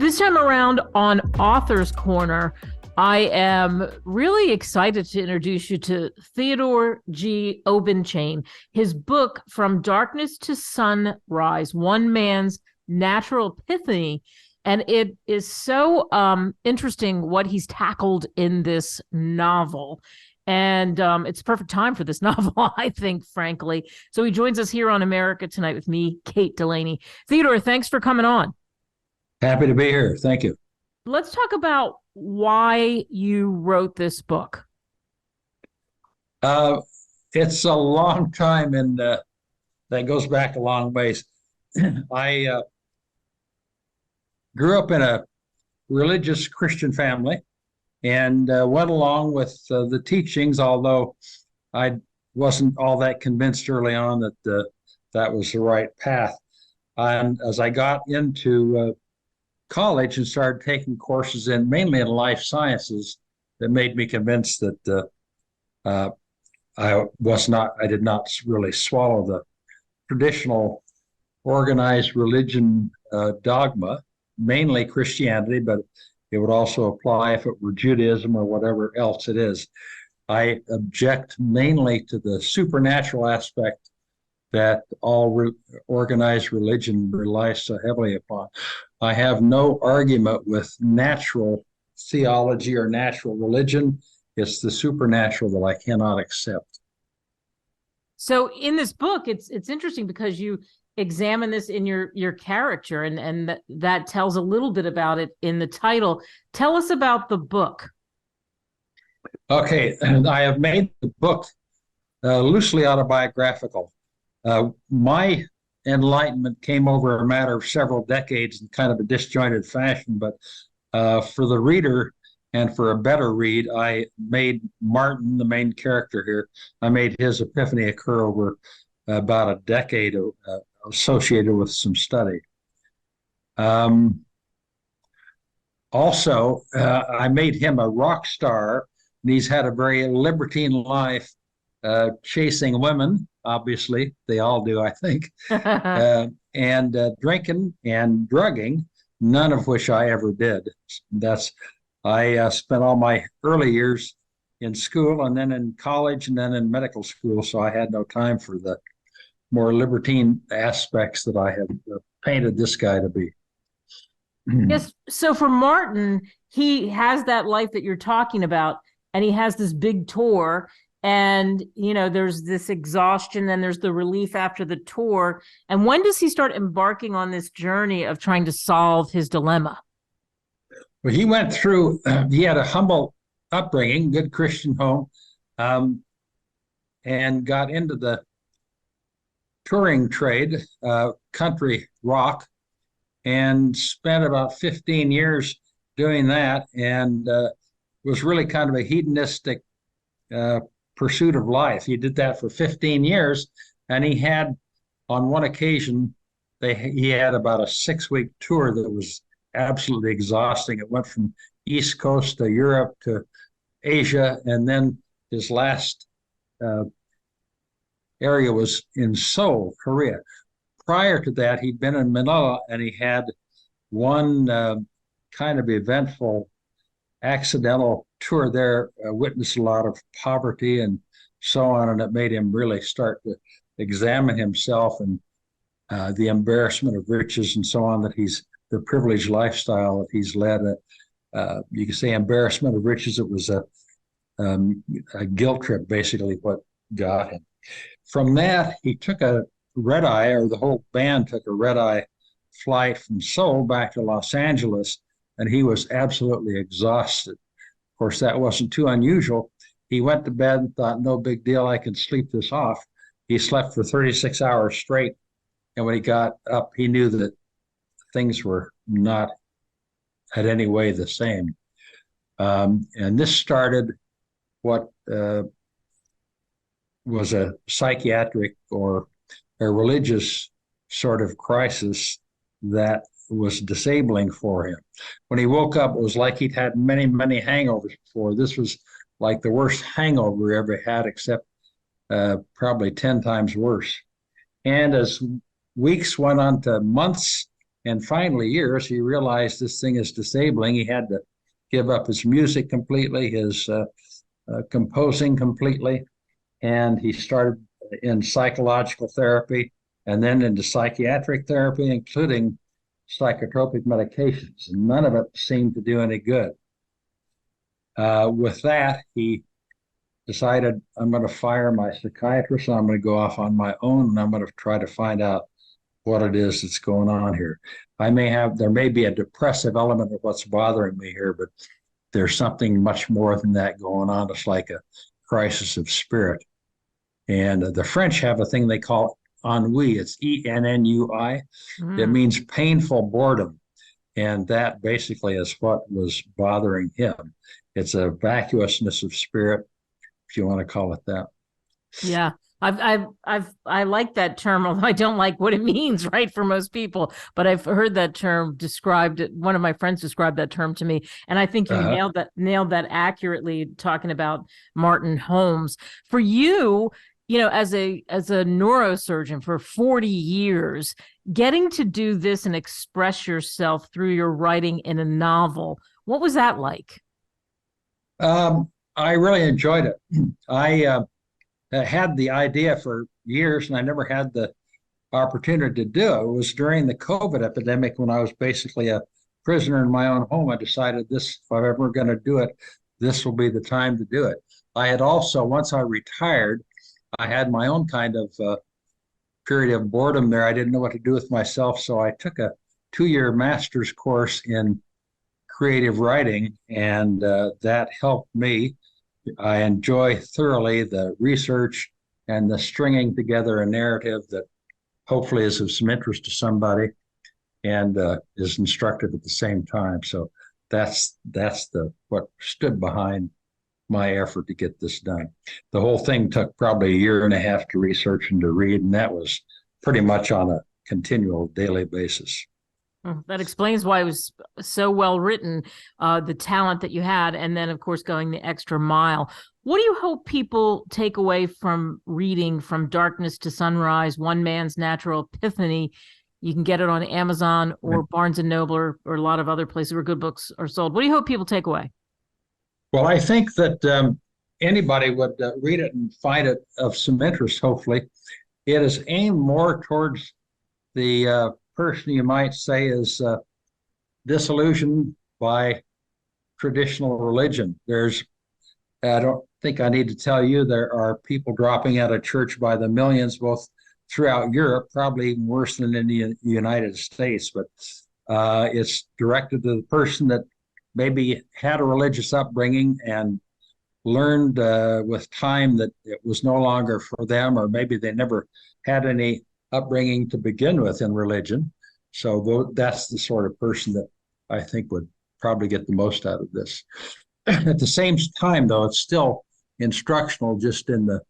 This time around on Author's Corner, I am really excited to introduce you to Theodore G. Obenchain. His book, From Darkness to Sunrise, One Man's Natural Epiphany. And it is so interesting what he's tackled in this novel. And it's a perfect time for this novel, I think, frankly. So he joins us here on America Tonight with me, Kate Delaney. Theodore, thanks for coming on. Happy to be here. Thank you. Let's talk about why you wrote this book. It's a long time, and that goes back a long ways. I grew up in a religious Christian family and went along with the teachings, although I wasn't all that convinced early on that that was the right path. And as I got into college and started taking courses mainly in life sciences, that made me convinced that I did not really swallow the traditional organized religion dogma, mainly Christianity, but it would also apply if it were Judaism or whatever else it is. I object mainly to the supernatural aspect that all organized religion relies so heavily upon. I have no argument with natural theology or natural religion. It's the supernatural that I cannot accept. So in this book, it's interesting because you examine this in your character, and that tells a little bit about it in the title. Tell us about the book. Okay, I have made the book loosely autobiographical. My enlightenment came over a matter of several decades in kind of a disjointed fashion, but for the reader and for a better read, I made Martin, the main character here, I made his epiphany occur over about a decade associated with some study. Also, I made him a rock star, and he's had a very libertine life, chasing women. Obviously, they all do, I think, and drinking and drugging, none of which I ever did. I spent all my early years in school and then in college and then in medical school, so I had no time for the more libertine aspects that I have painted this guy to be. Yes. So for Martin, he has that life that you're talking about, and he has this big tour. And, there's this exhaustion, then there's the relief after the tour. And when does he start embarking on this journey of trying to solve his dilemma? Well, he went through, he had a humble upbringing, good Christian home, and got into the touring trade, country rock, and spent about 15 years doing that, and was really kind of a hedonistic pursuit of life. He did that for 15 years, and he had, on one occasion, he had about a 6-week tour that was absolutely exhausting. It went from East Coast to Europe to Asia, and then his last area was in Seoul, Korea. Prior to that, he'd been in Manila, and he had one kind of eventful accidental tour there, witnessed a lot of poverty and so on, and it made him really start to examine himself and the embarrassment of riches and so on, the privileged lifestyle that he's led. You could say embarrassment of riches. It was a guilt trip, basically, what got him. From that, he took a red eye, or the whole band took a red eye flight from Seoul back to Los Angeles, and he was absolutely exhausted. Of course, that wasn't too unusual. He went to bed and thought, no big deal, I can sleep this off. He slept for 36 hours straight, and when he got up, he knew that things were not in any way the same. And this started what was a psychiatric or a religious sort of crisis that was disabling for him. When he woke up, it was like he'd had many, many hangovers before. This was like the worst hangover he ever had, except probably 10 times worse. And as weeks went on to months And finally, years, he realized this thing is disabling. He had to give up his music completely, his composing completely, and he started in psychological therapy and then into psychiatric therapy, including psychotropic medications. And none of it seemed to do any good. With that, he decided, I'm going to fire my psychiatrist and I'm going to go off on my own and I'm going to try to find out what it is that's going on here. There may be a depressive element of what's bothering me here, but there's something much more than that going on. It's like a crisis of spirit. And the French have a thing they call ennui. It's ENNUI. It means painful boredom. And that basically is what was bothering him. It's a vacuousness of spirit, if you want to call it that. Yeah. I like that term, although I don't like what it means, right, for most people. But I've heard that term described. One of my friends described that term to me, and I think you nailed that accurately, talking about Martin Holmes. For you, as a neurosurgeon for 40 years, getting to do this and express yourself through your writing in a novel, what was that like? I really enjoyed it. I had the idea for years, and I never had the opportunity to do it. It was during the COVID epidemic when I was basically a prisoner in my own home. I decided if I'm ever going to do it, this will be the time to do it. I had also, once I retired, I had my own kind of period of boredom there. I didn't know what to do with myself, so I took a 2-year master's course in creative writing, and that helped me. I enjoy thoroughly the research and the stringing together a narrative that hopefully is of some interest to somebody and is instructive at the same time. So that's what stood behind my effort to get this done. The whole thing took probably 1.5 years to research and to read, and that was pretty much on a continual daily basis. That explains why it was so well written, the talent that you had, and then, of course, going the extra mile. What do you hope people take away from reading From Darkness to Sunrise, One Man's Natural Epiphany? You can get it on Amazon or Barnes & Noble or a lot of other places where good books are sold. What do you hope people take away? Well, I think that anybody would read it and find it of some interest, hopefully. It is aimed more towards the person you might say is disillusioned by traditional religion. I don't think I need to tell you, there are people dropping out of church by the millions, both throughout Europe, probably even worse than in the United States. But it's directed to the person that maybe had a religious upbringing and learned with time that it was no longer for them, or maybe they never had any upbringing to begin with in religion. So that's the sort of person that I think would probably get the most out of this. At the same time, though, it's still instructional just in the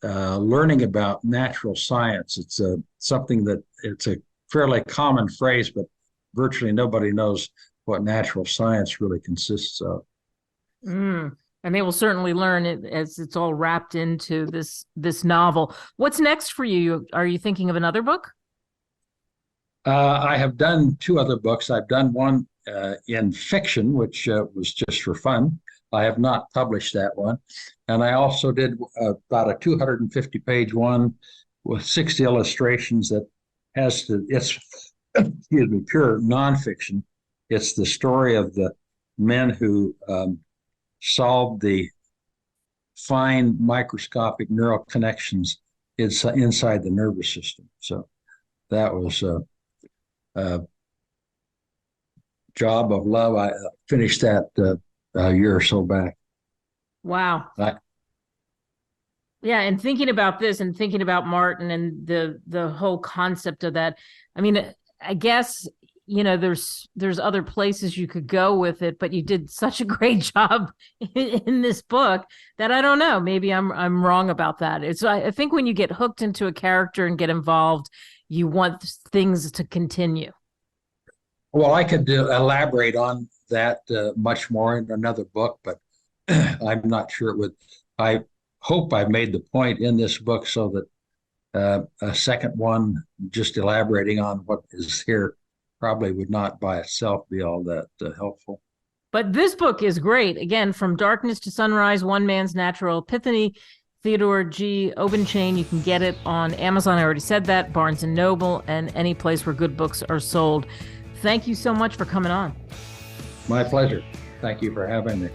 learning about natural science. It's something that it's a fairly common phrase, but virtually nobody knows what natural science really consists of. And they will certainly learn it as it's all wrapped into this novel. What's next for you? Are you thinking of another book? I have done 2 other books. I've done one in fiction, which was just for fun. I have not published that one. And I also did about a 250-page one with 60 illustrations that it's pure nonfiction. It's the story of the men who solved the fine microscopic neural connections inside the nervous system. So that was a job of love. I finished that a year or so back. Wow. Yeah, and thinking about this and thinking about Martin and the whole concept of that, I mean, I guess, there's other places you could go with it, but you did such a great job in this book that I don't know, maybe I'm wrong about that. I think when you get hooked into a character and get involved, you want things to continue. Well, I could elaborate on that much more in another book, but I'm not sure it would. I hope I've made the point in this book so that a second one, just elaborating on what is here, probably would not by itself be all that helpful. But this book is great. Again, From Darkness to Sunrise, One Man's Natural Epiphany, Theodore G. Obenchain. You can get it on Amazon. I already said that, Barnes & Noble, and any place where good books are sold. Thank you so much for coming on. My pleasure. Thank you for having me.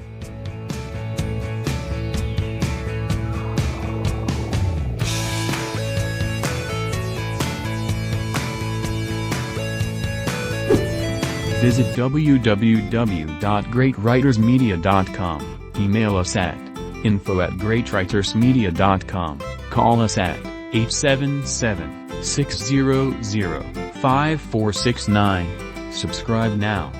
Visit www.greatwritersmedia.com. Email us at info@greatwritersmedia.com. Call us at 877-600-5469. Subscribe now.